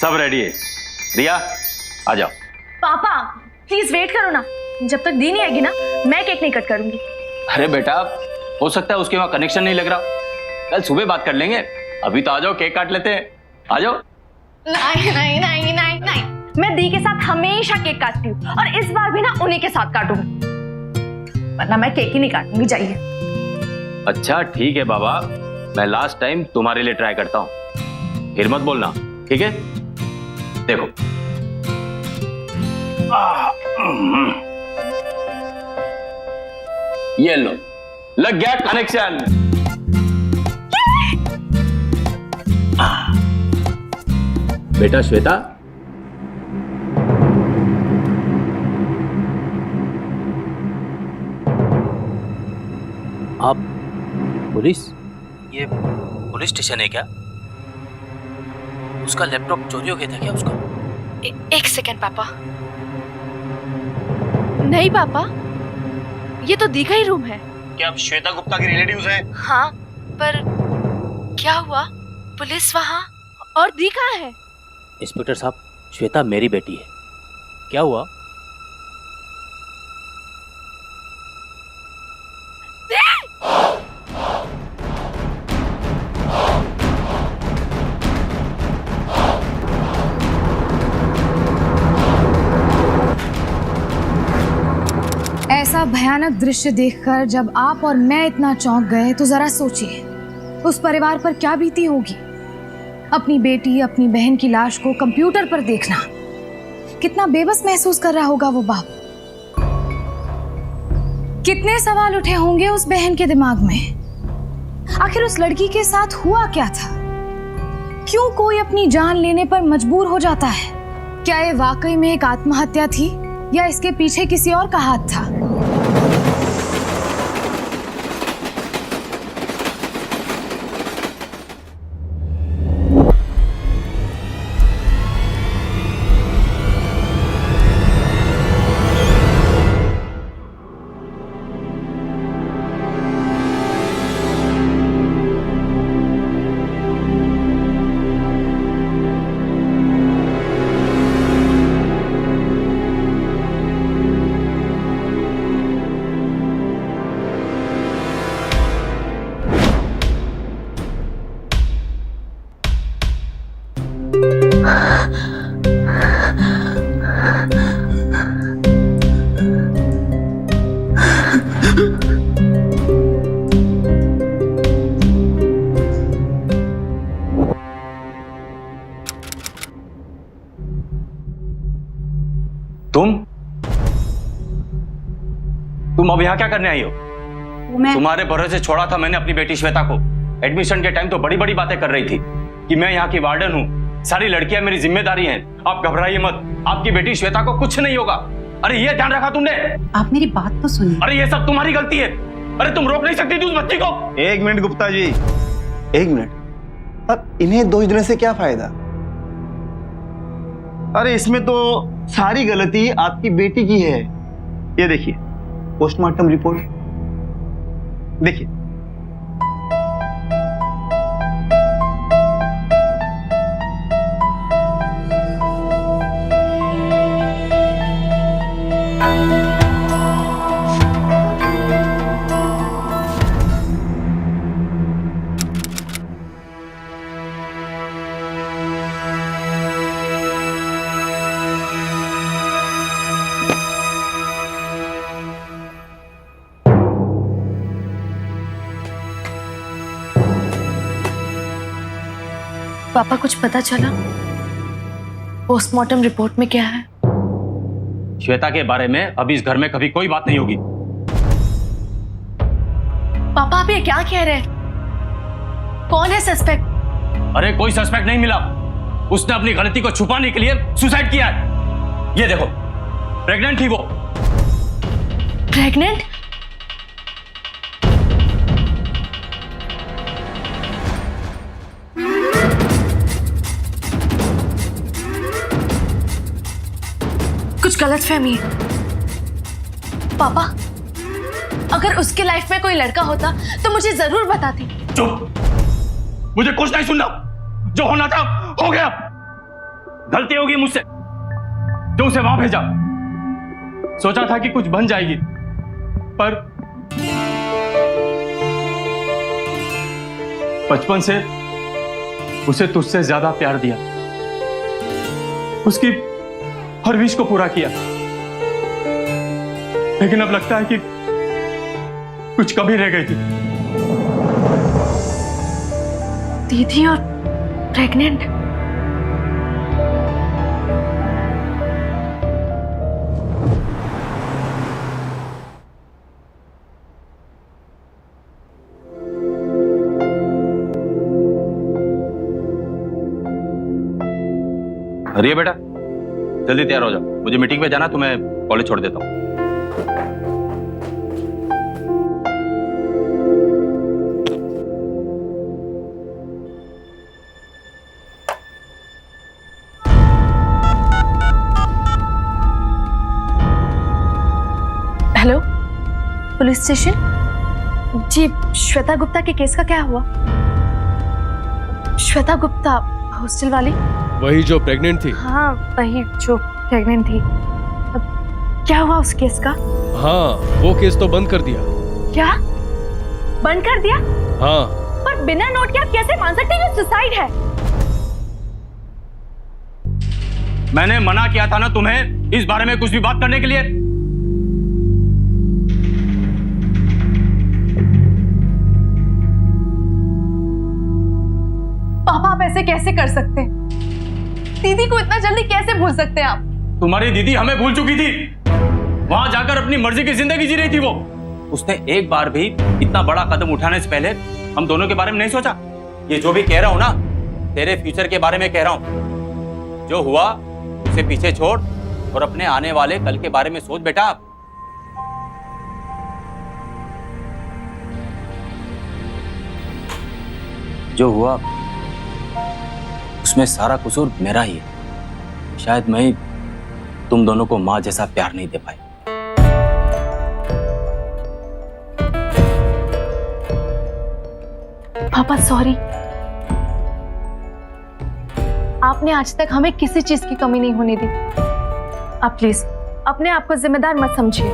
सब रेडी है। रिया आ जाओ। पापा प्लीज वेट करो ना, जब तक दी नहीं आएगी ना मैं केक नहीं कट करूंगी। अरे बेटा, हो सकता है उसके वहां कनेक्शन नहीं लग रहा, कल सुबह बात कर लेंगे। अभी तो आ जाओ, केक काट लेते हैं। आ जाओ। नहीं नहीं नहीं नहीं नहीं, मैं दी के साथ हमेशा केक काटती हूँ और इस बार भी ना उन्हीं के साथ काटूंगी, वरना मैं केक ही नहीं काटूंगी। जाइए। अच्छा ठीक है बाबा, मैं लास्ट टाइम तुम्हारे लिए ट्राई करता हूँ, फिर मत बोलना, ठीक है? देखो ये लो, लग गया कनेक्शन। बेटा श्वेता, आप पुलिस? ये पुलिस स्टेशन है क्या? उसका लैपटॉप चोरी हो गया था क्या उसका? एक सेकेंड पापा। नहीं पापा, ये तो दी का ही रूम है। क्या आप श्वेता गुप्ता के रिलेटिव्स हैं? हाँ, पर क्या हुआ? पुलिस वहाँ और दी कहाँ है? इंस्पेक्टर साहब, श्वेता मेरी बेटी है। क्या हुआ? ऐसा भयानक दृश्य देखकर जब आप और मैं इतना चौंक गए तो जरा सोचिए उस परिवार पर क्या बीती होगी। अपनी बेटी, अपनी बहन की लाश को कंप्यूटर पर देखना, कितना बेबस महसूस कर रहा होगा वो बाप। कितने सवाल उठे होंगे उस बहन के दिमाग में। आखिर उस लड़की के साथ हुआ क्या था? क्यों कोई अपनी जान लेने पर मजबूर हो जाता है? क्या ये वाकई में एक आत्महत्या थी या इसके पीछे किसी और का हाथ था? तुम अब यहाँ क्या करने आई हो? तुम्हारे भरोसे छोड़ा था मैंने अपनी बेटी श्वेता को। एडमिशन के टाइम तो बड़ी बड़ी बातें कर रही थी कि मैं यहाँ की वार्डन हूँ, सारी लड़कियां मेरी जिम्मेदारी हैं, आप घबराइए मत, आपकी बेटी श्वेता को कुछ नहीं होगा। अरे ये ध्यान रखा तुमने? आप मेरी बात तो सुनिए। अरे ये सब तुम्हारी गलती है। अरे तुम रोक नहीं सकती थी उस बच्ची को? एक मिनट गुप्ता जी, एक मिनट। अब इन्हें दोष देने से क्या फायदा? अरे इसमें तो सारी गलती आपकी बेटी की है। ये देखिए पोस्टमार्टम रिपोर्ट, देखिए। पापा कुछ पता चला? पोस्टमार्टम रिपोर्ट में क्या है? श्वेता के बारे में अभी इस घर में कभी कोई बात नहीं होगी। पापा आप ये क्या कह रहे हैं? कौन है सस्पेक्ट? अरे कोई सस्पेक्ट नहीं मिला, उसने अपनी गलती को छुपाने के लिए सुसाइड किया है। ये देखो, प्रेग्नेंट थी वो। प्रेग्नेंट? कुछ गलतफहमी है पापा। अगर उसके लाइफ में कोई लड़का होता तो मुझे जरूर बताती। चुप, मुझे कुछ नहीं सुनना, जो होना था हो गया। गलती होगी मुझसे जो उसे वहां भेजा। सोचा था कि कुछ बन जाएगी, पर बचपन से उसे तुझसे ज्यादा प्यार दिया, उसकी हर विश को पूरा किया, लेकिन अब लगता है कि कुछ कमी रह गई थी। दीदी और प्रेग्नेंट? रिया बेटा, जल्दी तैयार हो जाओ, मुझे मीटिंग पे जाना, तुम्हें कॉलेज छोड़ देता हूँ। Hello, police station? जी, श्वेता गुप्ता के केस का क्या हुआ? श्वेता गुप्ता हॉस्टल वाली? वही जो प्रेग्नेंट थी। हाँ, वही जो प्रेग्नेंट थी। अब क्या हुआ उस केस का? हाँ, वो केस तो बंद कर दिया। क्या बंद कर दिया? हाँ। पर बिना नोट के आप कैसे मान सकते हैं कि सुसाइड है? मैंने मना किया था ना तुम्हें इस बारे में कुछ भी बात करने के लिए। पापा, आप ऐसे कैसे कर सकते हैं? दीदी को इतना जल्दी कैसे भूल सकते हैं आप? तुम्हारी दीदी हमें भूल चुकी थी, वहां जाकर अपनी मर्जी की जिंदगी जी रही थी वो। उसने एक बार भी इतना बड़ा कदम उठाने से पहले हम दोनों के बारे में नहीं सोचा। ये जो भी कह रहा हूं ना, तेरे फ्यूचर के बारे में कह रहा हूं। जो हुआ उसे पीछे छोड़ और अपने आने वाले कल के बारे में सोच बेटा। जो हुआ उसमें सारा कसूर मेरा ही है। शायद मैं तुम दोनों को मां जैसा प्यार नहीं दे पाई। पापा सॉरी, आपने आज तक हमें किसी चीज की कमी नहीं होने दी। आप प्लीज अपने आप को जिम्मेदार मत समझिए।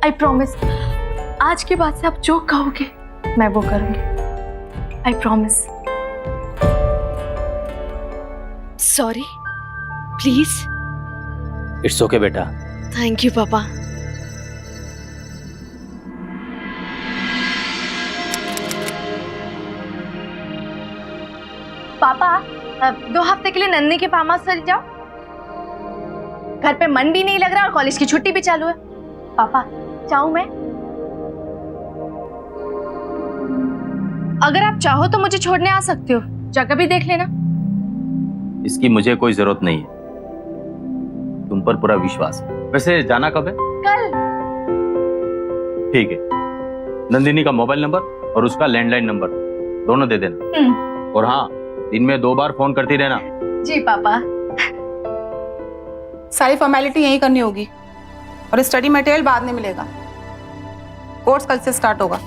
आई प्रॉमिस, आज के बाद से आप जो कहोगे मैं वो करूंगी। I promise. Sorry, please. It's okay बेटा। थैंक यू पापा। पापा, 2 हफ्ते के लिए नन्ही के फार्म हाउस चले जाओ। घर पे मन भी नहीं लग रहा और कॉलेज की छुट्टी भी चालू है। पापा, चाहूं मैं? अगर आप चाहो तो मुझे छोड़ने आ सकते हो, जगह भी देख लेना। इसकी मुझे कोई जरूरत नहीं है, तुम पर पूरा विश्वास है। वैसे जाना कब है? कल। ठीक है, नंदिनी का मोबाइल नंबर और उसका लैंडलाइन नंबर दोनों दे देना। और हाँ, दिन में 2 बार फोन करती रहना। जी पापा। सारी फॉर्मेलिटी यही करनी होगी और स्टडी मटेरियल बाद में मिलेगा। कोर्स कल से स्टार्ट होगा,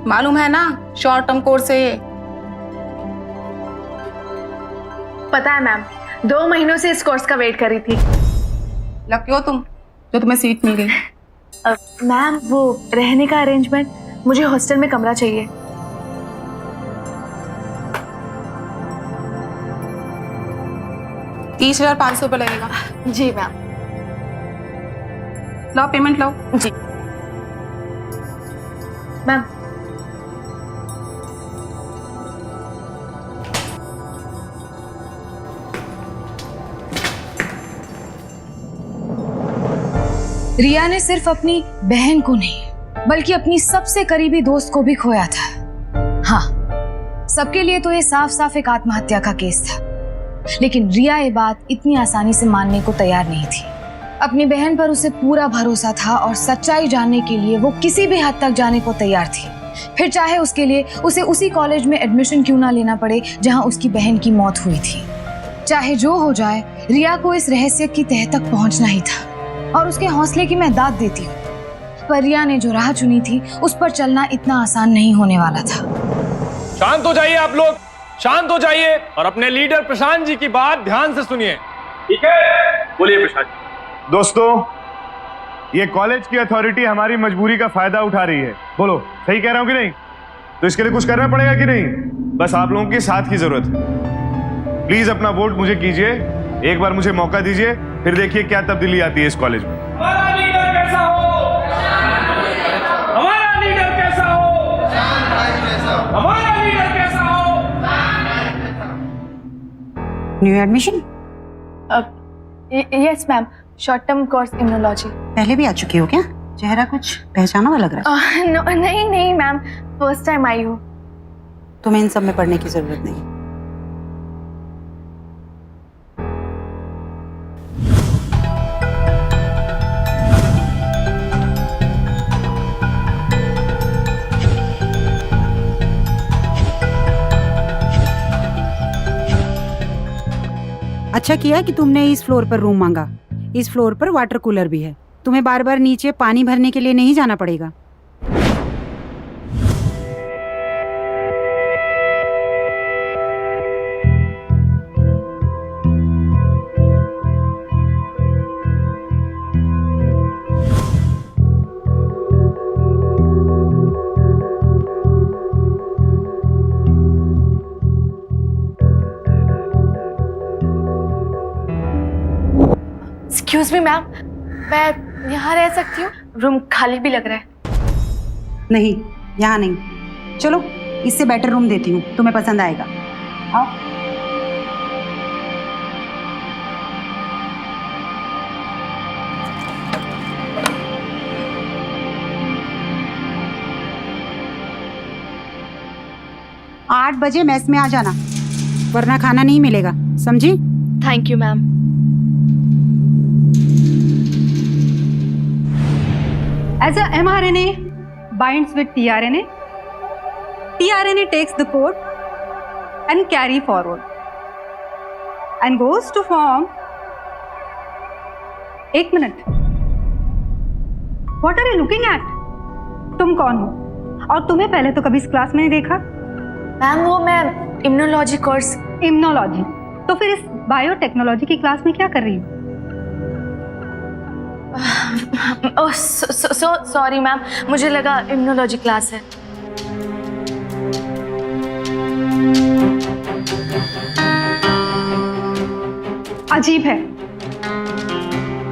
मालूम है ना, शॉर्ट टर्म कोर्स है ये। पता है मैम, 2 महीनों से इस कोर्स का वेट कर रही थी। लकी हो तुम जो तुम्हें सीट मिल गई। मैम, वो रहने का अरेंजमेंट, मुझे हॉस्टल में कमरा चाहिए। ₹30,500 लगेगा। जी मैम। लाओ पेमेंट लाओ। जी मैम। रिया ने सिर्फ अपनी बहन को नहीं बल्कि अपनी सबसे करीबी दोस्त को भी खोया था। हाँ, सबके लिए तो ये साफ साफ एक आत्महत्या का केस था, लेकिन रिया ये बात इतनी आसानी से मानने को तैयार नहीं थी। अपनी बहन पर उसे पूरा भरोसा था और सच्चाई जानने के लिए वो किसी भी हद तक जाने को तैयार थी, फिर चाहे उसके लिए उसे उसी कॉलेज में एडमिशन क्यों ना लेना पड़े जहां उसकी बहन की मौत हुई थी। चाहे जो हो जाए, रिया को इस रहस्य की तह तक पहुंचना ही था और उसके हौसले की मैं दाद देती हूँ, पर रिया ने जो राह चुनी थी उस पर चलना इतना आसान नहीं होने वाला था। शांत हो जाइए आप लोग। शांत हो जाइए और अपने लीडर प्रशांत जी की बात ध्यान से सुनिए। ठीक है, बोलिए प्रशांत जी। दोस्तों, ये कॉलेज की अथॉरिटी हमारी मजबूरी का फायदा उठा रही है। बोलो, सही कह रहा हूं कि नहीं? तो इसके लिए कुछ करना पड़ेगा कि नहीं? बस आप लोगों के साथ की जरूरत है। प्लीज अपना वोट मुझे कीजिए, एक बार मुझे मौका दीजिए, फिर देखिए क्या तब्दीली आती है इस कॉलेज में। हमारा लीडर कैसा हो? हमारा लीडर कैसा हो? हमारा लीडर कैसा हो? New admission? Yes ma'am, short term course immunology. पहले भी आ चुकी हो क्या? चेहरा कुछ पहचाना हुआ लग रहा है। नहीं नहीं मैम, फर्स्ट टाइम आई हूँ। तुम्हें इन सब में पढ़ने की जरूरत नहीं। अच्छा किया कि तुमने इस फ्लोर पर रूम मांगा। इस फ्लोर पर वाटर कूलर भी है, तुम्हें बार बार नीचे पानी भरने के लिए नहीं जाना पड़ेगा। एक्सक्यूज मी मैम, मैं यहाँ रह सकती हूँ? रूम खाली भी लग रहा है। नहीं, यहाँ नहीं। चलो, इससे बेटर रूम देती हूँ, तुम्हें पसंद आएगा। आओ। आठ बजे मेस में आ जाना, वरना खाना नहीं मिलेगा, समझी? Thank you ma'am. As a mRNA binds with tRNA, tRNA takes the code and carry forward and goes to form. एक minute, What are you looking at? तुम कौन हो? और तुम्हें पहले तो कभी इस क्लास में नहीं देखा। मैम वो मैं इम्यूनोलॉजी कोर्स। इम्यूनोलॉजी? तो फिर इस बायोटेक्नोलॉजी की क्लास में क्या कर रही हो? ओह सॉरी मैम, मुझे लगा इम्यूनोलॉजी क्लास है। अजीब है,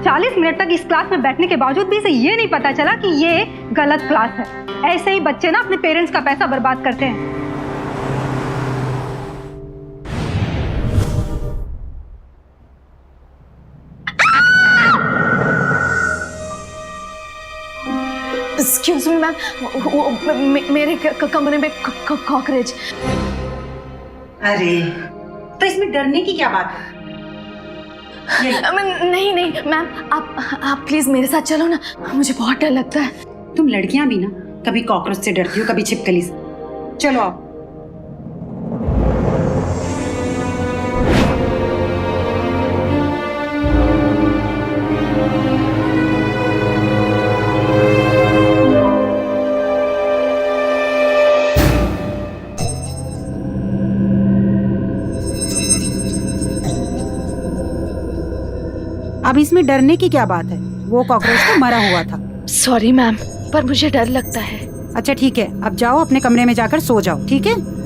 40 मिनट तक इस क्लास में बैठने के बावजूद भी इसे ये नहीं पता चला कि ये गलत क्लास है। ऐसे ही बच्चे ना अपने पेरेंट्स का पैसा बर्बाद करते हैं। एक्सक्यूज मी मैम, मेरे कमरे में कॉकरोच। अरे, तो इसमें डरने की क्या बात है? नहीं नहीं मैम, आप प्लीज मेरे साथ चलो ना, मुझे बहुत डर लगता है। तुम लड़कियां भी ना कभी कॉकरोच से डरती हो, कभी छिपकली से। चलो आओ। अब इसमें डरने की क्या बात है? वो कॉकरोच तो मरा हुआ था। सॉरी मैम, पर मुझे डर लगता है। अच्छा ठीक है, अब जाओ अपने कमरे में जाकर सो जाओ, ठीक है?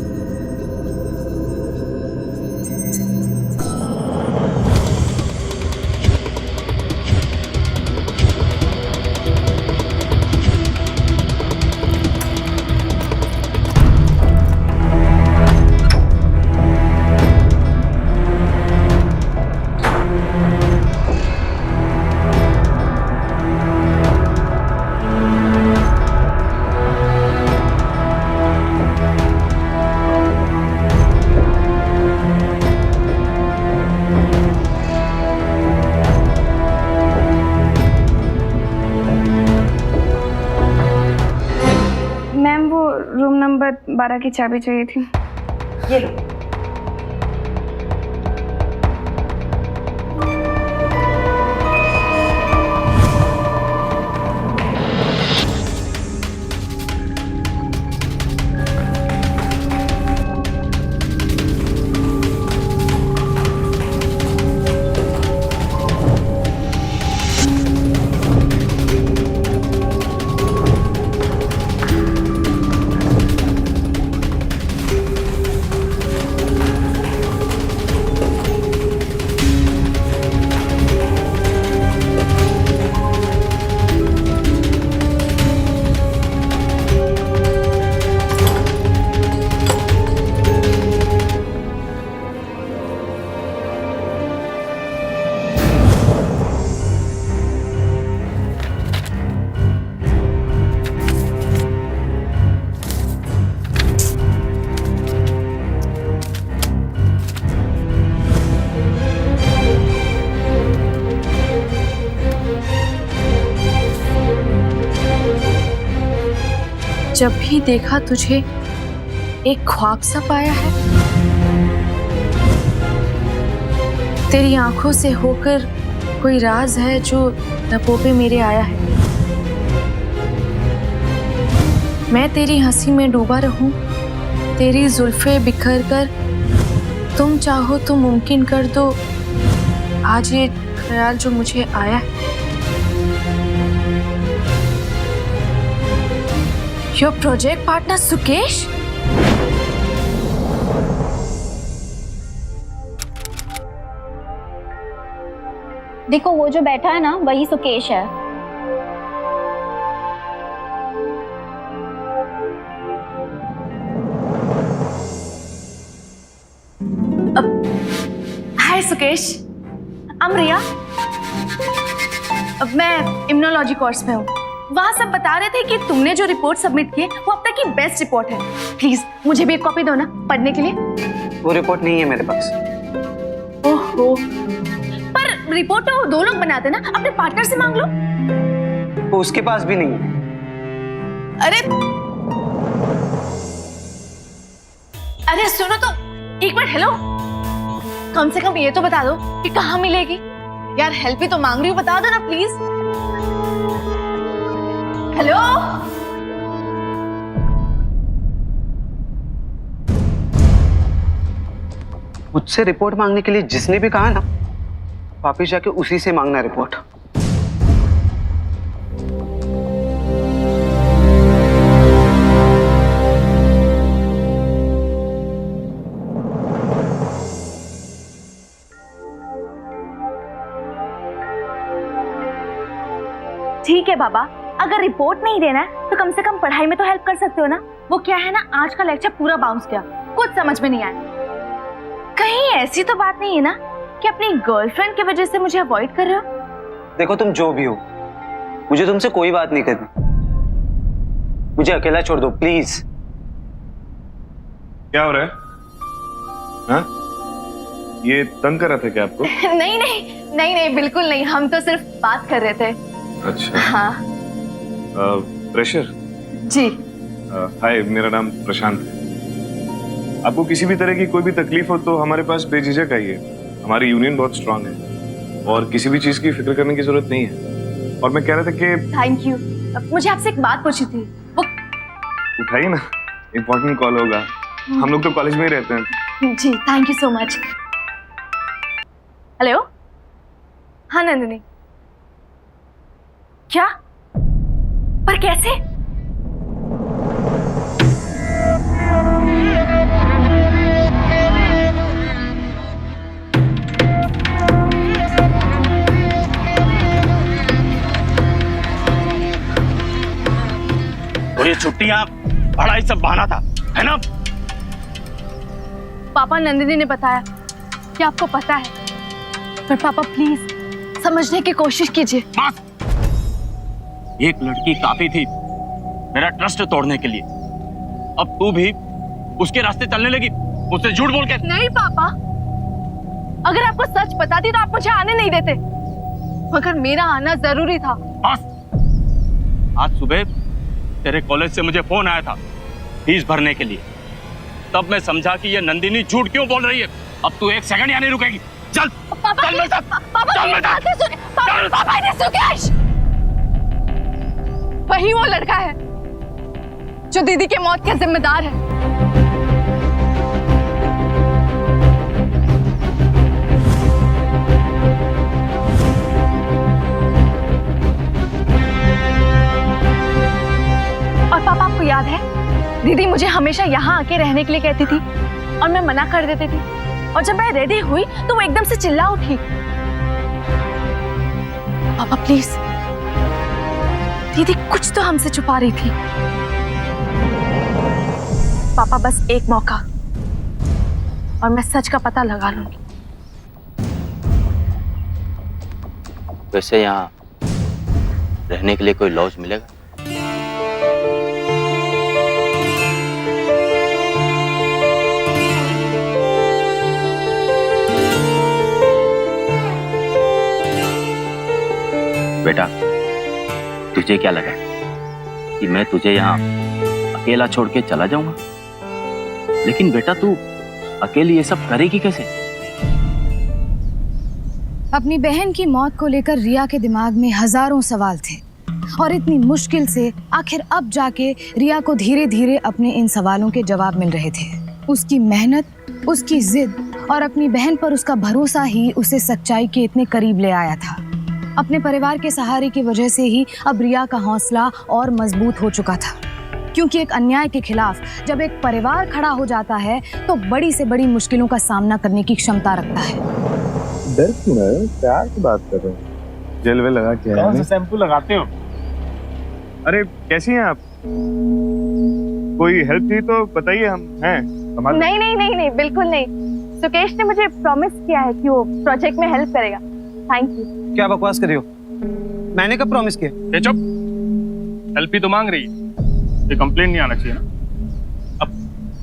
रूम नंबर 12 की चाबी चाहिए थी। ये लो। जब भी देखा तुझे एक ख्वाब सा पाया है। तेरी आंखों से होकर कोई राज है जो लबों पे मेरे आया है। मैं तेरी हंसी में डूबा रहूं, तेरी जुल्फे बिखर कर तुम चाहो तो मुमकिन कर दो आज ये ख्याल जो मुझे आया है। Your project partner Sukesh? देखो वो जो बैठा है ना वही सुकेश है। हाय सुकेश, I'm रिया। अब मैं इम्यूनोलॉजी कोर्स में हूँ। वहाँ सब बता रहे थे कि तुमने जो रिपोर्ट सबमिट की है वो अब तक की बेस्ट रिपोर्ट है। प्लीज मुझे भी एक कॉपी दो ना पढ़ने के लिए। वो रिपोर्ट नहीं है मेरे पास। ओहो, पर रिपोर्ट तो 2 लोग बनाते ना, अपने पार्टनर से मांग लो। वो उसके पास भी नहीं है। अरे अरे सुनो तो एक मिनट। हेलो, कम से कम ये तो बता दो कि कहाँ मिलेगी। यार हेल्प ही तो मांग रही हूँ, बता दो ना प्लीज। हेलो, मुझसे रिपोर्ट मांगने के लिए जिसने भी कहा ना, वापिस जाके उसी से मांगना रिपोर्ट। ठीक है बाबा, अगर रिपोर्ट नहीं देना है तो कम से कम पढ़ाई में तो हेल्प कर सकते हो ना। वो क्या है ना, आज का लेक्चर पूरा बाउंस किया, कुछ समझ में नहीं आया। कहीं ऐसी तो बात नहीं है ना कि अपनी गर्लफ्रेंड की वजह से मुझे अवॉइड कर रहे हो? देखो तुम जो भी हो, मुझे तुमसे कोई बात नहीं करनी। मुझे अकेला छोड़ दो प्लीज। क्या हो रहा है? हाँ? ये तंग कर रहा था क्या आपको? नहीं नहीं नहीं नहीं, बिल्कुल नहीं, हम तो सिर्फ बात कर रहे थे। अच्छा। हाँ। प्रेशर? जी। हाय, मेरा नाम प्रशांत है। आपको किसी भी तरह की कोई भी तकलीफ हो तो हमारे पास बेझिझक आइए। हमारी यूनियन बहुत स्ट्रांग है और किसी भी चीज की फिक्र करने की जरूरत नहीं है। और मैं कह रहा था कि थैंक यू। मुझे आपसे एक बात पूछी थी। वो उठाइए ना, इम्पोर्टेंट कॉल होगा। हम लोग तो कॉलेज में ही रहते हैं। जी, thank you so much. Hello, हाँ नंदिनी। क्या? पर कैसे? तो ये छुट्टियां पढ़ाई सब बहाना था, है ना? पापा, नंदिनी ने बताया कि आपको पता है, पर पापा प्लीज समझने की कोशिश कीजिए। बस, एक लड़की काफी थी मेरा ट्रस्ट तोड़ने के लिए। अब तू भी उसके रास्ते चलने लगी, उससे झूठ बोल के। नहीं पापा, अगर आपको सच बताती तो आप मुझे आने नहीं देते, मगर मेरा आना जरूरी था। बस, आज सुबह तेरे कॉलेज से मुझे फोन आया था फीस भरने के लिए। तब मैं समझा कि ये नंदिनी झूठ क्यों बोल रही है। अब तू एक सेकंड यहाँ नहीं रुकेगी। चल पापा, चल मेरे साथ। पापा चल मेरी मेरे बात साथ। तो सुन। पापा ने सुकेश, वही वो लड़का है जो दीदी के मौत का जिम्मेदार है। और पापा, आपको याद है दीदी मुझे हमेशा यहाँ आके रहने के लिए कहती थी और मैं मना कर देती थी, और जब मैं रेडी हुई तो वो एकदम से चिल्ला उठी। पापा प्लीज, दीदी कुछ तो हमसे छुपा रही थी। पापा बस एक मौका और मैं सच का पता लगा लूंगी। वैसे यहाँ रहने के लिए कोई लॉज मिलेगा? बेटा, तुझे क्या लगा कि मैं तुझे यहाँ अकेला छोड़ के चला जाऊंगा, लेकिन बेटा तू अकेली ये सब करेगी कैसे? अपनी बहन की मौत को लेकर रिया के दिमाग में हजारों सवाल थे और इतनी मुश्किल से आखिर अब जाके रिया को धीरे धीरे अपने इन सवालों के जवाब मिल रहे थे। उसकी मेहनत, उसकी जिद और अपनी बहन पर उसका भरोसा ही उसे सच्चाई के इतने करीब ले आया था। अपने परिवार के सहारे की वजह से ही अब रिया का हौसला और मजबूत हो चुका था, क्योंकि एक अन्याय के खिलाफ जब एक परिवार खड़ा हो जाता है तो बड़ी से बड़ी मुश्किलों का सामना करने की क्षमता रखता है। डर क्यों है? प्यार की बात कर रहे हो? जेल वे लगा के कौन सा शैम्पू लगाते हो? अरे कैसी हैं आप? कोई हेल्प थी तो बताइए, हम हैं। नहीं नहीं नहीं नहीं, बिल्कुल नहीं। सुकेश ने मुझे प्रॉमिस किया है कि वो प्रोजेक्ट में हेल्प करेगा। Thank you. क्या बकवास कर रही हो? मैंने कब प्रॉमिस किया? ए चुप, हेल्प ही तो मांग रही है, ये कंप्लेंट नहीं आना चाहिए ना। अब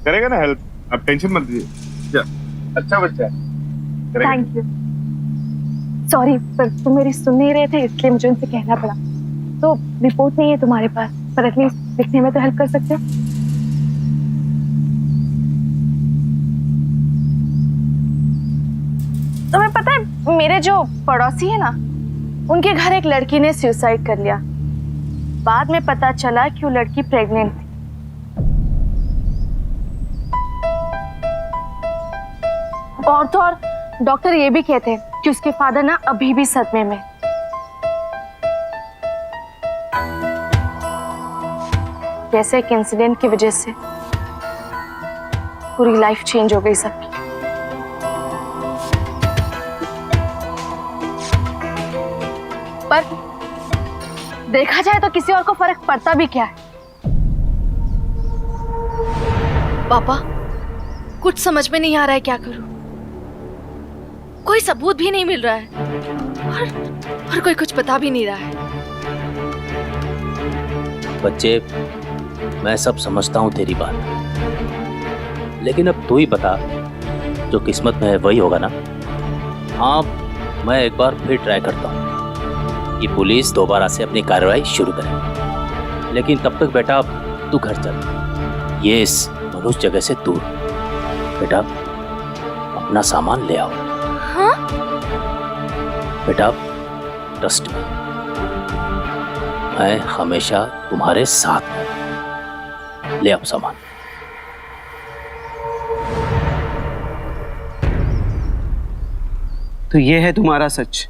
करेगा ना हेल्प, आप टेंशन मत लीजिए। अच्छा बच्चा है। Thank you. सॉरी, पर तुम मेरी सुन नहीं रहे थे, इसलिए मुझे उनसे कहना पड़ा। तो रिपोर्ट नहीं है तुम्हारे पास, पर एटलीस्ट लिखने में तो हेल्प कर सकते हो। तुम्हें पता है, मेरे जो पड़ोसी है ना, उनके घर एक लड़की ने सुसाइड कर लिया। बाद में पता चला कि वो लड़की प्रेग्नेंट थी। और तो और डॉक्टर ये भी कहते हैं कि उसके फादर ना अभी भी सदमे में। जैसे एक इंसिडेंट की वजह से पूरी लाइफ चेंज हो गई सबकी। पर देखा जाए तो किसी और को फर्क पड़ता भी क्या है। पापा, कुछ समझ में नहीं आ रहा है, क्या करूं? कोई सबूत भी नहीं मिल रहा है और कोई कुछ बता भी नहीं रहा है। बच्चे, मैं सब समझता हूँ तेरी बात, लेकिन अब तू ही बता, जो किस्मत में है वही होगा ना। हाँ, मैं एक बार फिर ट्राई करता हूँ कि पुलिस दोबारा से अपनी कार्रवाई शुरू करे, लेकिन तब तक बेटा तू घर चल, ये इस मनुष्य जगह से दूर। बेटा अपना सामान ले आओ। हाँ? बेटा ट्रस्ट में, मैं हमेशा तुम्हारे साथ हूं। ले आओ सामान। तो ये है तुम्हारा सच?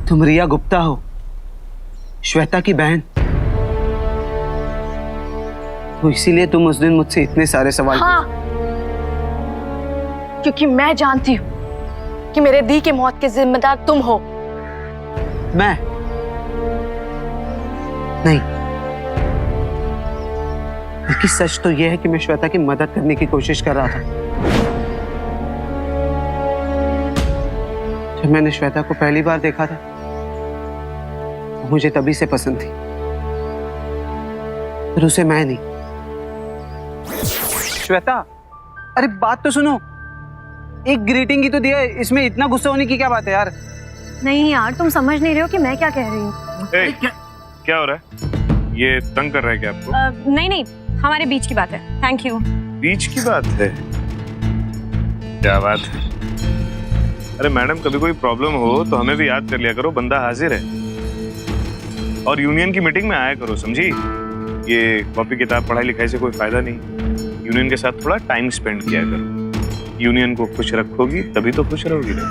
तुम रिया गुप्ता हो, श्वेता की बहन? तो इसीलिए तुम उस दिन मुझसे इतने सारे सवाल? हाँ, क्योंकि मैं जानती हूँ कि मेरे दी की मौत के जिम्मेदार तुम हो। मैं नहीं, बल्कि सच तो यह है कि मैं श्वेता की मदद करने की कोशिश कर रहा था। जब मैंने श्वेता को पहली बार देखा था, वो मुझे तभी से पसंद थी, पर उसे मैं नहीं। श्वेता, अरे बात तो सुनो, एक ग्रीटिंग की तो दिया, इसमें इतना गुस्सा होने की क्या बात है यार? नहीं यार, तुम समझ नहीं रहे हो कि मैं क्या कह रही हूँ। क्या हो रहा है? ये तंग कर रहा है क्या आपको? नहीं नहीं, हमारे बीच की बात है। Thank you. बीच की बात है? क्या बात है? अरे मैडम, कभी कोई प्रॉब्लम हो तो हमें भी याद कर लिया करो, बंदा हाजिर है। और यूनियन की मीटिंग में आया करो, समझी? ये कॉपी किताब पढ़ाई लिखाई से कोई फायदा नहीं। यूनियन के साथ थोड़ा टाइम स्पेंड किया करो। यूनियन को खुश रखोगी तभी तो खुश रहोगी ना,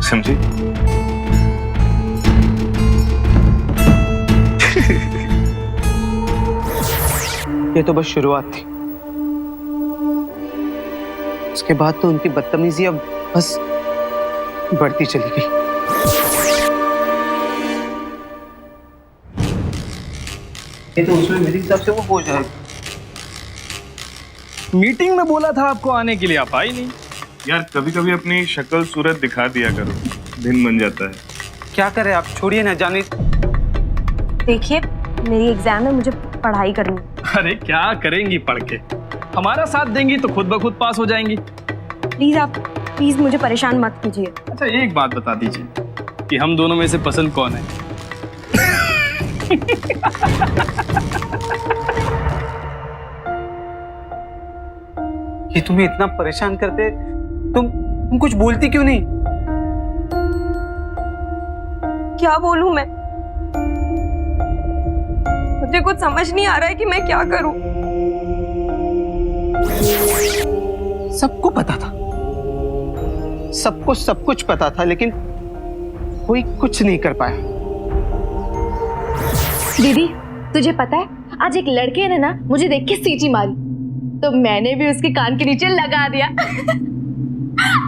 समझी? ये तो बस शुरुआत थी, उसके बाद तो उनकी बदतमीजी अब बस बढ़ती चली गई। ये तो उसमें मेरी हिसाब से वो हो जाएगा। मीटिंग में बोला था आपको आने के लिए, आप आई नहीं। यार कभी कभी अपनी शक्ल सूरत दिखा दिया करो, दिन बन जाता है। क्या करें आप, छोड़िए ना, जाने। देखिए, मेरी एग्जाम है, मुझे पढ़ाई करनी है। अरे क्या करेंगी पढ़ के? हमारा साथ देंगी तो खुद ब खुद पास हो जाएंगी। प्लीज आप प्लीज मुझे परेशान मत कीजिए। अच्छा एक बात बता दीजिए कि हम दोनों में से पसंद कौन है? ये तुम्हें इतना परेशान करते, तुम कुछ बोलती क्यों नहीं? क्या बोलूं मैं? मुझे कुछ समझ नहीं आ रहा है कि मैं क्या करूं। सबको पता था, सबको सब कुछ पता था, लेकिन कोई कुछ नहीं कर पाया। दीदी तुझे पता है, आज एक लड़के ने ना मुझे देख के सीटी मारी, तो मैंने भी उसके कान के नीचे लगा दिया।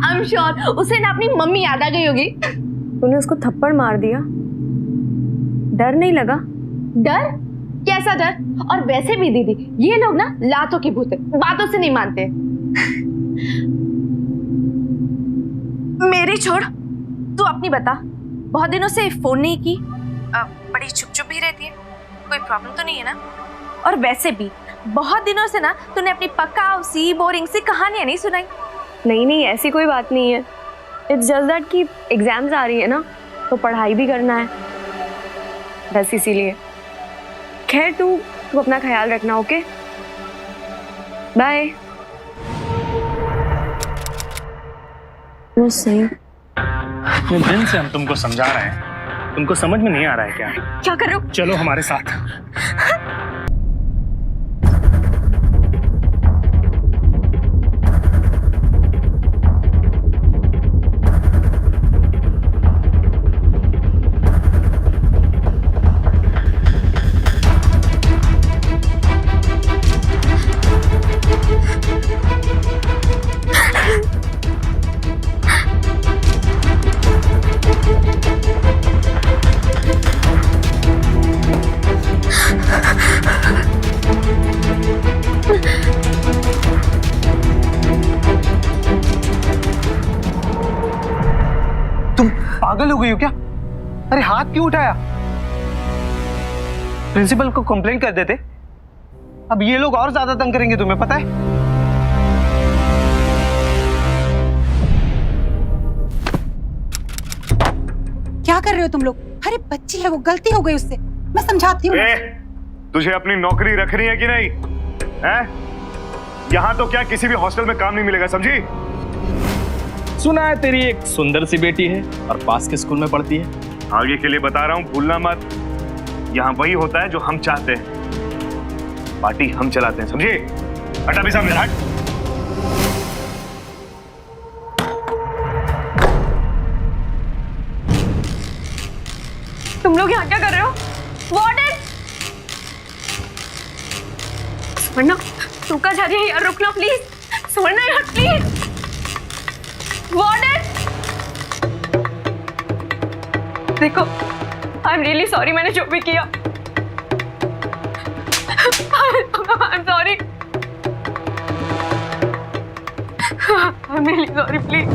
I'm sure उसे ना अपनी मम्मी याद आ गई होगी। तूने उसको थप्पड़ मार दिया, डर नहीं लगा? डर? कैसा डर? और वैसे भी दीदी, ये लोग ना लातों के भूत है, बातों से नहीं मानते। मेरी छोड़, तू अपनी बता। बहुत दिनों से फोन नहीं की, बड़ी चुप चुप ही रहती है, कोई प्रॉब्लम तो नहीं है ना? और वैसे भी बहुत दिनों से ना तूने अपनी पकाव सी बोरिंग सी कहानियां नहीं सुनाई। नहीं नहीं, ऐसी कोई बात नहीं है। इट्स जस्ट दैट कि एग्जाम्स आ रही है ना, तो पढ़ाई भी करना है, बस इसीलिए। खैर तू अपना ख्याल रखना, ओके? बाय। वो सही इतने दिन से हम तुमको समझा रहे हैं, तुमको समझ में नहीं आ रहा है क्या? क्या कर रहे हो? चलो हमारे साथ। पागल हो गई हो क्या? अरे हाथ क्यों उठाया? प्रिंसिपल को कंप्लेंट कर देते, अब ये लोग और ज्यादा तंग करेंगे, तुम्हें पता है? क्या कर रहे हो तुम लोग? अरे बच्ची है वो, गलती हो गई उससे, मैं समझाती हूँ। तुझे अपनी नौकरी रखनी है कि नहीं है? यहाँ तो क्या किसी भी हॉस्टल में काम नहीं मिलेगा, समझी? सुना है तेरी एक सुंदर सी बेटी है और पास के स्कूल में पढ़ती है। आगे के लिए बता रहा हूँ, भूलना मत। यहाँ वही होता है जो हम चाहते हैं, पार्टी हम चलाते हैं, समझे? हटा भी सामने, हट। तुम लोग यहाँ क्या कर रहे हो? वार्डन! सुवर्णा, रुका जा रही है यार, रुकना प्लीज। सुवर्णा यार प्लीज। वार्डन! देखो, आई एम रियली सॉरी, मैंने जो भी किया। I am sorry. I am really sorry, please.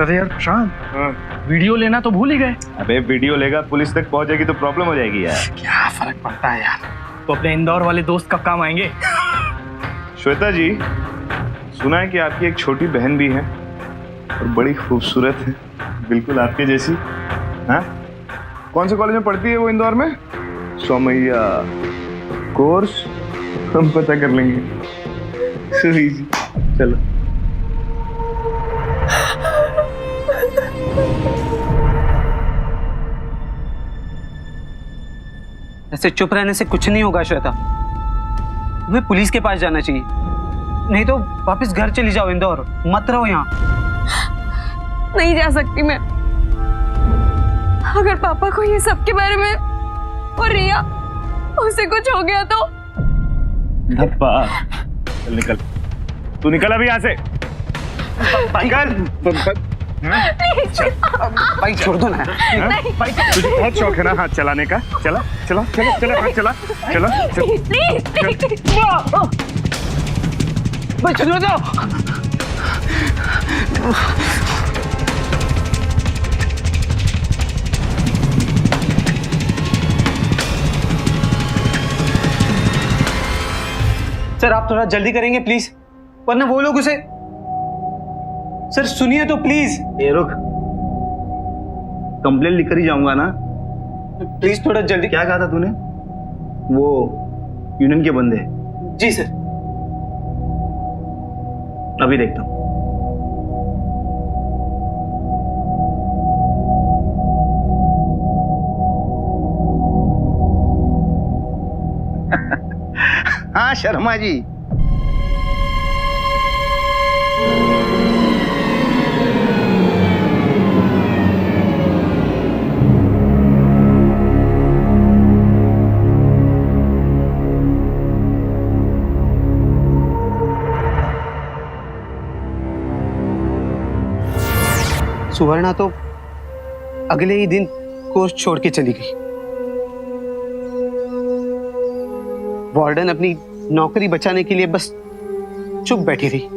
अरे यार प्रशांत, वीडियो लेना तो भूल ही गए। अबे वीडियो लेगा, पुलिस तक पहुंच जाएगी तो प्रॉब्लम हो जाएगी यार। क्या फर्क पड़ता है यार, तो अपने इंदौर वाले दोस्त कब काम आएंगे? श्वेता जी, सुना है कि आपकी एक छोटी बहन भी है और बड़ी खूबसूरत है, बिल्कुल आपके जैसी। हाँ, कौन से कॉलेज में पढ़ती है वो इंदौर में? सोमैया। कोर्स हम पता कर लेंगे। सो इजी, चलो। ऐसे चुप रहने से कुछ नहीं होगा श्वेता, तुम्हें पुलिस के पास जाना चाहिए, नहीं तो वापस घर चली जाओ इंदौर, मत रहो यहाँ। नहीं जा सकती मैं। अगर पापा को ये सब के बारे में और रिया उसे कुछ हो गया तो? धप्पा, चल निकल, तू निकल अभी यहाँ से। निकल। बाइक छोड़ दो ना। बाइक तुझे बहुत शौक है ना हाथ चलाने का? चला चला चला चला हाथ चला, चला भाई चलो जाओ। सर आप थोड़ा जल्दी करेंगे प्लीज, वरना वो लोग उसे। सर सुनिए तो प्लीज। रुक, कंप्लेंट लिख कर ही जाऊंगा ना। प्लीज थोड़ा जल्दी। क्या कहा था तूने? वो यूनियन के बंदे। जी सर। अभी देखता हूं। हाँ शर्मा जी, सुवर्णा तो अगले ही दिन कोर्स छोड़ के चली गई। वार्डन अपनी नौकरी बचाने के लिए बस चुप बैठी रही,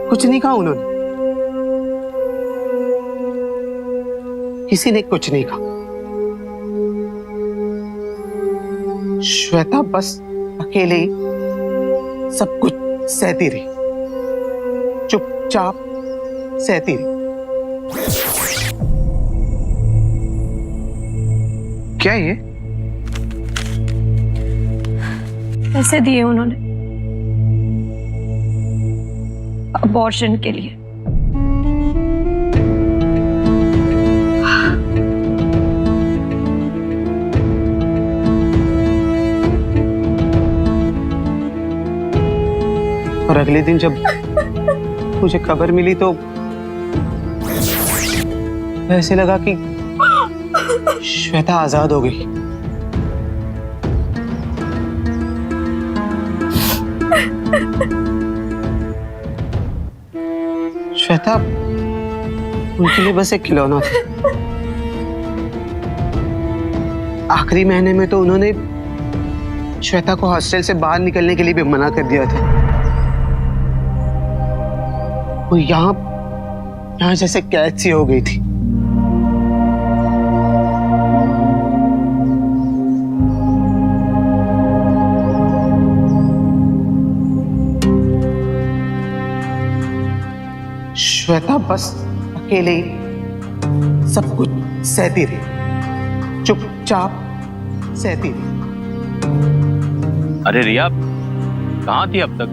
कुछ नहीं कहा उन्होंने, किसी ने कुछ नहीं कहा। श्वेता बस अकेले ही सब कुछ सहती रही, चुपचाप सहती रही। क्या ये? पैसे दिए उन्होंने अबॉर्शन के लिए। और अगले दिन जब मुझे खबर मिली तो ऐसे लगा कि श्वेता आजाद हो गई। श्वेता उनके लिए बस एक खिलौना था। आखिरी महीने में तो उन्होंने श्वेता को हॉस्टल से बाहर निकलने के लिए भी मना कर दिया था। वो यहाँ जैसे कैद सी हो गई थी। श्वेता बस अकेले ही सब कुछ सहती रही, चुपचाप सहती रही। अरे रिया, कहाँ थी अब तक?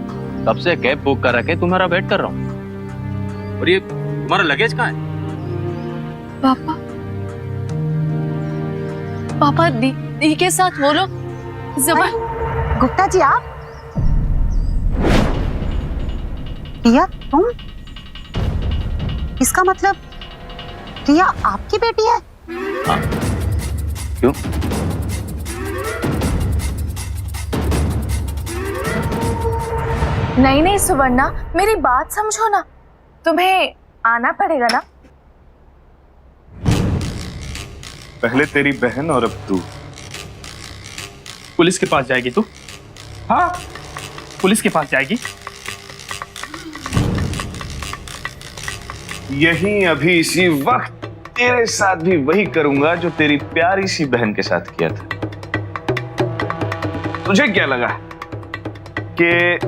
कब से कैब बुक कर रखे, तुम्हारा वेट कर रहा हूँ। और ये तुम्हारा लगेज कहाँ है? पापा, पापा दी के साथ वो लोग जबर। गुप्ता जी आप? रिया तुम? इसका मतलब रिया आपकी बेटी है? हाँ। क्यों? नहीं सुवर्णा, मेरी बात समझो ना, तुम्हें आना पड़ेगा ना। पहले तेरी बहन और अब तू। पुलिस के पास जाएगी तू? हाँ, पुलिस के पास जाएगी। यही अभी इसी वक्त तेरे साथ भी वही करूंगा जो तेरी प्यारी सी बहन के साथ किया था। तुझे क्या लगा कि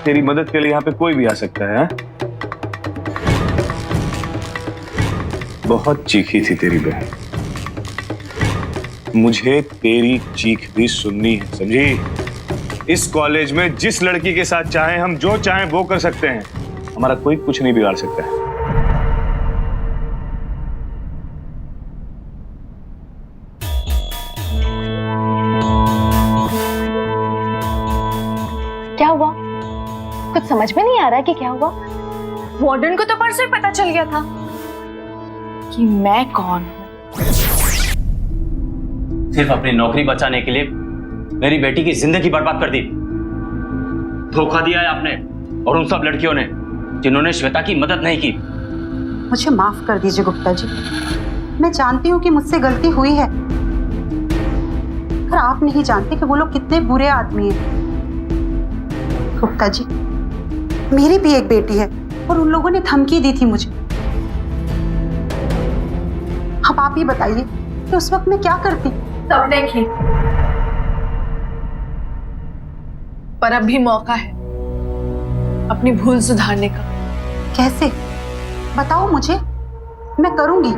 तेरी मदद के लिए यहां पे कोई भी आ सकता है? बहुत चीखी थी तेरी बहन, मुझे तेरी चीख भी सुननी है, समझी? इस कॉलेज में जिस लड़की के साथ चाहे हम जो चाहें वो कर सकते हैं, हमारा कोई कुछ नहीं बिगाड़ सकता है। क्या हुआ? कुछ समझ में नहीं आ रहा कि क्या हुआ। वार्डन को तो परसों ही पता चल गया था कि मैं कौन हूं। सिर्फ अपनी नौकरी बचाने के लिए मेरी बेटी की जिंदगी बर्बाद कर दी। धोखा दिया है आपने और उन सब लड़कियों ने जिन्होंने श्वेता की मदद नहीं की। मुझे माफ कर दीजिए गुप्ता जी, मैं जानती हूँ कि मुझसे गलती हुई है, पर आप नहीं जानते कि वो लोग कितने बुरे आदमी हैं। गुप्ता जी, मेरी भी एक बेटी है और उन लोगों ने धमकी दी थी मुझे। अब आप ही बताइए कि उस वक्त मैं क्या करती। तब देखिए, पर अब भी मौका है अपनी भूल सुधारने का। कैसे? बताओ मुझे, मैं करूंगी।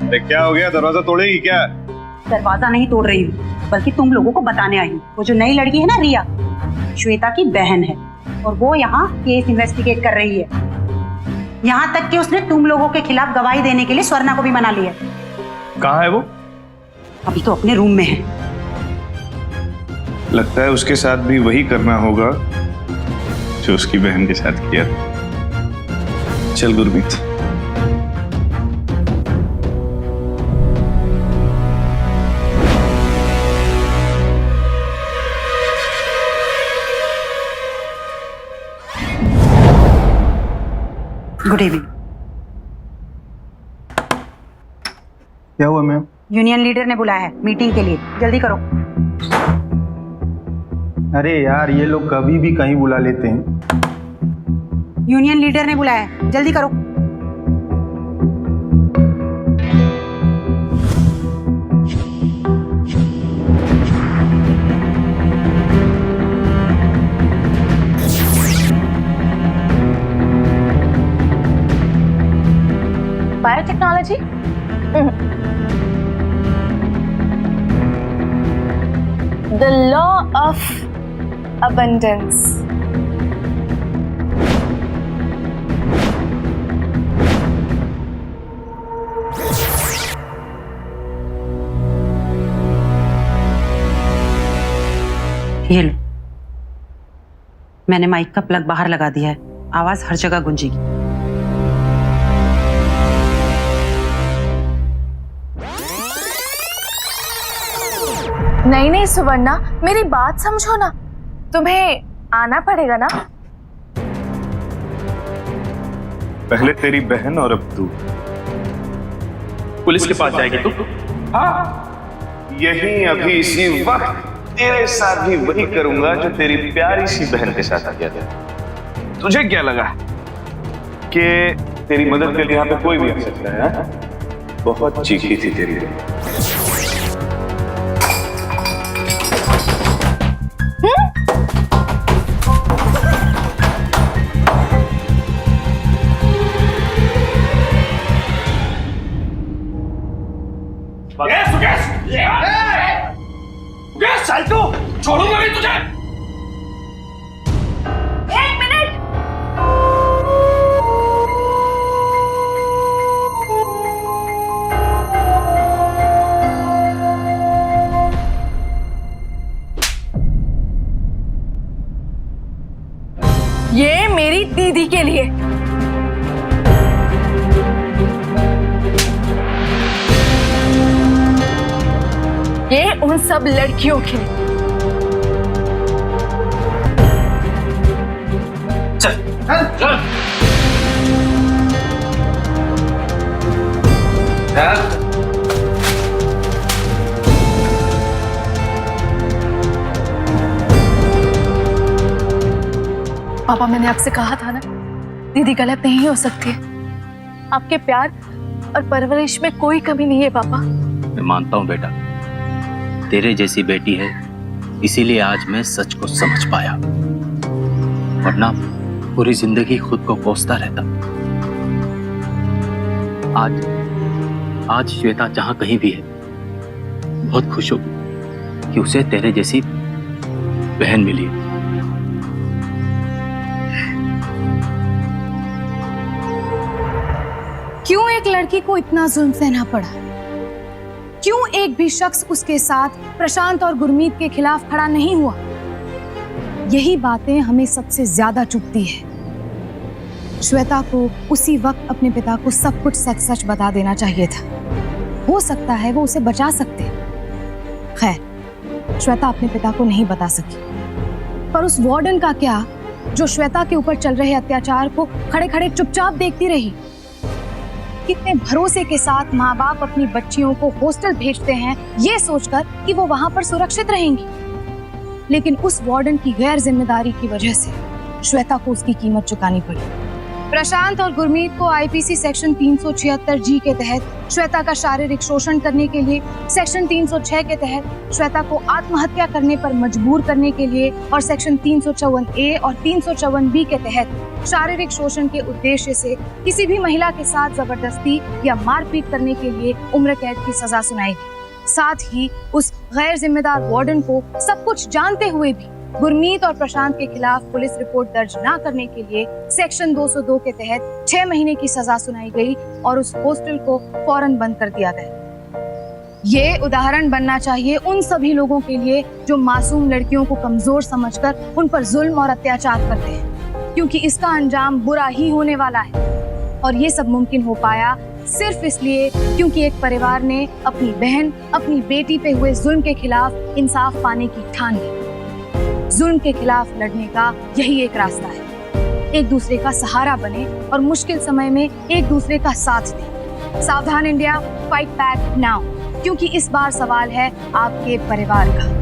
अरे क्या हो गया, दरवाजा तोड़ेगी क्या? दरवाजा नहीं तोड़ रही हूँ, बल्कि तुम लोगों को बताने आई हूँ। वो जो नई लड़की है ना, रिया, श्वेता की बहन है और वो यहाँ केस इन्वेस्टिगेट कर रही है। यहाँ तक कि उसने तुम लोगों के खिलाफ गवाही देने के लिए स्वर्णा को भी मना लिया। कहाँ है वो? अभी तो अपने रूम में है। लगता है उसके साथ भी वही करना होगा जो उसकी बहन के साथ किया। चल गुरमीत। Good evening. क्या हुआ मैम? यूनियन लीडर ने बुलाया है मीटिंग के लिए, जल्दी करो। अरे यार, ये लोग कभी भी कहीं बुला लेते हैं। यूनियन लीडर ने बुलाया है, जल्दी करो। Biotechnology? The law of abundance. ये लो, मैंने माइक का प्लग बाहर लगा दिया है, आवाज हर जगह गूंजेगी। नहीं नहीं सुवर्णा, मेरी बात समझो ना, तुम्हें आना पड़ेगा ना। पहले तेरी बहन और अब तू। पुलिस के पास जाएगी तू? हाँ, यही अभी इसी वक्त तेरे साथ भी वही करूंगा जो तेरी प्यारी सी बहन के साथ किया था। तुझे क्या लगा कि तेरी मदद के लिए यहाँ पे कोई भी आ सकता है? हा? बहुत चीखी थी तेरी बहन। छोड़ूंगा नहीं तुझे। एक मिनट। ये मेरी दीदी के लिए। ये उन सब लड़कियों के लिए। पापा, मैंने आपसे कहा था ना, दीदी गलत नहीं हो सकती है। आपके प्यार और परवरिश में कोई कमी नहीं है पापा। मैं मानता हूँ बेटा, तेरे जैसी बेटी है, इसीलिए आज मैं सच को समझ पाया, वरना पूरी जिंदगी खुद को कोसता रहता। आज श्वेता जहां कहीं भी है, बहुत खुश होगी कि उसे तेरे जैसी बहन मिली है। क्यों एक लड़की को इतना जुल्म सहना पड़ा? क्यों एक भी शख्स उसके साथ प्रशांत और गुरमीत के खिलाफ खड़ा नहीं हुआ? यही बातें हमें सबसे ज्यादा चुभती है। श्वेता को उसी वक्त अपने पिता को सब कुछ सच सच बता देना चाहिए था। हो सकता है वो उसे बचा सकते। खैर, श्वेता अपने पिता को नहीं बता सकी, पर उस वार्डन का क्या जो श्वेता के ऊपर चल रहे अत्याचार को खड़े खड़े चुपचाप देखती रही। कितने भरोसे के साथ माँ बाप अपनी बच्चियों को हॉस्टल भेजते हैं ये सोचकर कि वो वहां पर सुरक्षित रहेंगी, लेकिन उस वार्डन की गैर जिम्मेदारी की वजह से श्वेता को उसकी कीमत चुकानी पड़ी। प्रशांत और गुरमीत को आईपीसी सेक्शन 376 जी के तहत श्वेता का शारीरिक शोषण करने के लिए, सेक्शन 306 के तहत श्वेता को आत्महत्या करने पर मजबूर करने के लिए और सेक्शन 354 ए और 354 बी के तहत शारीरिक शोषण के उद्देश्य से किसी भी महिला के साथ जबरदस्ती या मारपीट करने के लिए उम्र कैद की सजा सुनाई गई। साथ ही उस गैर जिम्मेदार वार्डन को सब कुछ जानते हुए भी गुरमीत और प्रशांत के खिलाफ पुलिस रिपोर्ट दर्ज न करने के लिए सेक्शन 202 के तहत 6 महीने की सजा सुनाई गई और उस हॉस्टल को फौरन बंद कर दिया गया। ये उदाहरण बनना चाहिए उन सभी लोगों के लिए जो मासूम लड़कियों को कमजोर समझकर उन पर जुल्म और अत्याचार करते हैं, क्योंकि इसका अंजाम बुरा ही होने वाला है। और ये सब मुमकिन हो पाया सिर्फ इसलिए क्योंकि एक परिवार ने अपनी बहन, अपनी बेटी पे हुए जुल्म के खिलाफ इंसाफ पाने की ठान ली। जुल्म के खिलाफ लड़ने का यही एक रास्ता है। एक दूसरे का सहारा बने और मुश्किल समय में एक दूसरे का साथ दें। सावधान इंडिया, फाइट बैक नाउ, क्योंकि इस बार सवाल है आपके परिवार का।